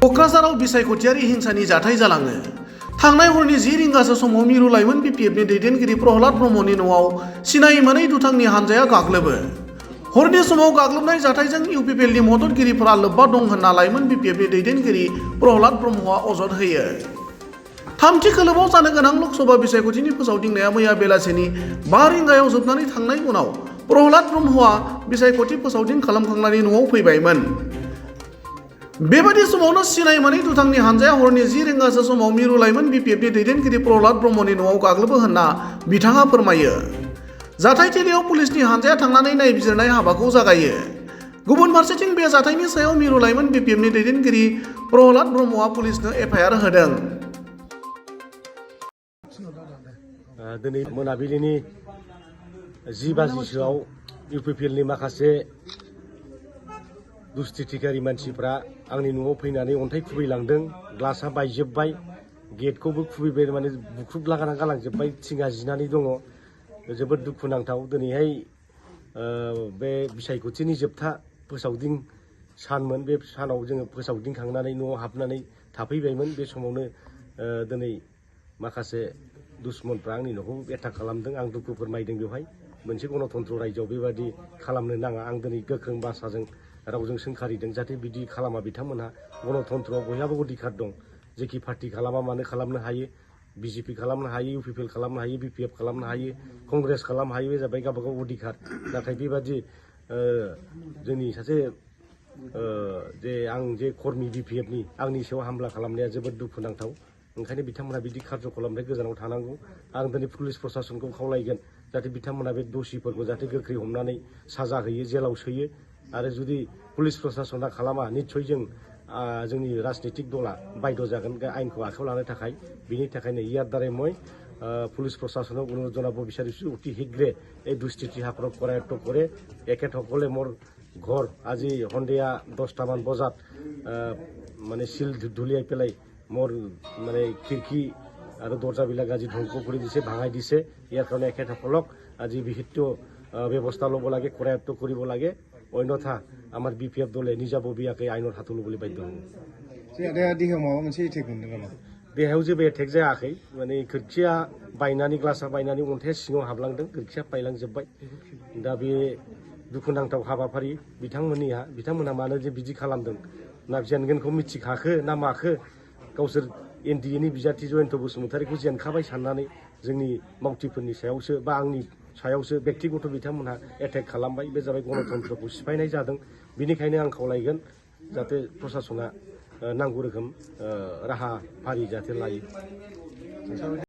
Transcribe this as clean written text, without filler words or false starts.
क'क्राझाराव बिसायख'थियारि हिंसानि जाथाय जालाङो। थांनाय हरनि 10 रिंगासो समाव मिरु लाइमोन बिपिएफनि दैदेनगिरि प्रहलाद ब्रह्मनि न'आव सिनाय मोनै दुथांनि हानजाया गाग्लोबो। हरनि समाव गाग्लोबनाय जाथायजों इउपिपिएलनि मददगिरिफोरा लोब्बा दं होनना लाइमोन बिपिएफनि दैदेनगिरि प्रहलाद ब्रह्मआ अजद होयो। थामथि खोलोबआव जानो गोनां लकसभा बिसायख'थिनि फोसावदिंनाया मैया बेलासिनि 5 रिंगायाव जोबनानै थांनाय उनाव प्रहलाद ब्रह्मआ बिसायख'थि फोसावदिं खालामखांनानै न'आव फैबायमोन। बेबादि समावनो सिनाय मोनै दुथांनि हानजाया हरनि 10 रिंगासो समाव मिरु लाइमोन बिपिएफनि दैदेनगिरि प्रहलाद ब्रह्मनि न'आव गाग्लोबो होनना बिथाङा फोरमायो। जाथायथिलियाव पुलिसनि हानजाया थांनानै नायबिजिरनाय हाबाखौ जागायो। गुबुन फारसेथिं बे जाथायनि सायाव मिरु लाइमोन बिपिएफनि दैदेनगिरि प्रहलाद ब्रह्मआ पुलिसनो एफआइआर होदों। दिनै मोनाबिलिनि 10 बाजिसोआव इउपिपिएलनि माखासे दुस्थिथिखारि मानसिफ्रा आंनि न'आव फैनानै अन्थाइ खुबैलांदों। ग्लासा बायजोब्बाय, गेटखौबो खुबैबाय, माने बुख्रुबलागाना गालांजोब्बाय, थिङा जिनानै दङ। जोबोद दुखुनांथाव। दिनैहाय बे बिसायख'थिनि जोबथा फोसावदिं सानमोन। बे सानाव जोङो फोसावदिंखांनानै न'आव हाबनानै थाफैबायमोन। बे समावनो दिनै माखासे दुश्मनफ्रा आंनि न'खौ एटाक खालामदों। आं दुखु फोरमायदों। बेवहाय मोनसे गणतन्त्र रायजोआव बेबादि खालामनो नाङा। आं दिनै गोख्रों भाषाजों रावजों सोंखारिदों जाहाथे बिदि खालामा। बिथांमोनहा गणतन्त्रआव बयहाबो अधिकार दं। जेखि पार्टि खालामा मानो खालामनो हायो। बिजेपि खालामनो हायो, इउपिपिएल खालामनो हायो, बिपिएफ खालामनो हायो, कंग्रेस खालामनो हायो। बे जाबाय गावबागाव अधिकार। नाथाय बेबादि जोंनि सासे आं जे कर्मी बिपिएफनि आंनि सायाव हामला खालामनाया जोबोद दुखुनांथाव। ओंखायनो बिथांमोना बिदि खालामनाय गोजानाव थानांगौ। आं दिनै पुलिस प्रसासनखौ खावलायगोन जाहाथे बिथांमोना बे दसिफोरखौ जाहाथे गोख्रै हमनानै साजा होयो, जेलाव सोयो। आरो जुदि पुलिस प्रसासना खालामा, निस्सय जोंनि राजनितिक दला बाध्य जागोन आइनखौ आखायाव लानो थाखाय। बिनि थाखायनो ইয়াৰ দ্বাৰাই মই পুলিচ প্ৰশাসনক অনুৰোধ জনাব বিচাৰিছোঁ, অতি শীঘ্ৰে এই দুষ্কৃতিসকলক কৰায়ত্ব কৰে। এখেতসকলে মোৰ ঘৰ আজি সন্ধিয়া 10টামান বজাত মানে চিল ধুলিয়াই পেলাই মোৰ মানে খিৰিকী আৰু দৰ্জাবিলাক আজি ধ্বংস কৰি দিছে, ভাঙাই দিছে। ইয়াৰ কাৰণে এখেতসকলক আজি বিহিত ব্যৱস্থা ল'ব লাগে, কৰায়ত্ব কৰিব লাগে। अन्यथा आमार बिपिएफ दले निजाबबियाखै आइनर हाथ लुबोलि बाध्य हूँ। देहायाव माबा मोनसे एटेक मोनदों नामा? देहायाव जेबो एटेक जायाखै। माने खोरखिया बायनानै, ग्लासा बायनानै अन्थाइया सिङाव हाबलांदों, खोरखिया बायलांजोब्बाय। दा बे दुखुनांथाव हाबाफारि बिथांमोनहा मानो जे बिदि खालामदों ना जेनगोनखौ मिथिखाखो ना माखो। गावसोर एनडिएनि बिजाथि जयन्त बसुमतारीखौ जेनखाबाय साननानै जोंनि मावथिफोरनि सायावसो बा आंनि सायावसो बेक्तिगत बिथांमोनहा एटेक खालामबाय। बे जाबाय गणतन्त्रखौ सिफायनाय जादों। बिनिखायनो आं खावलायगोन जाहाथे प्रसासना नांगौ रोखोम राहाफारि जाहाथे लायो।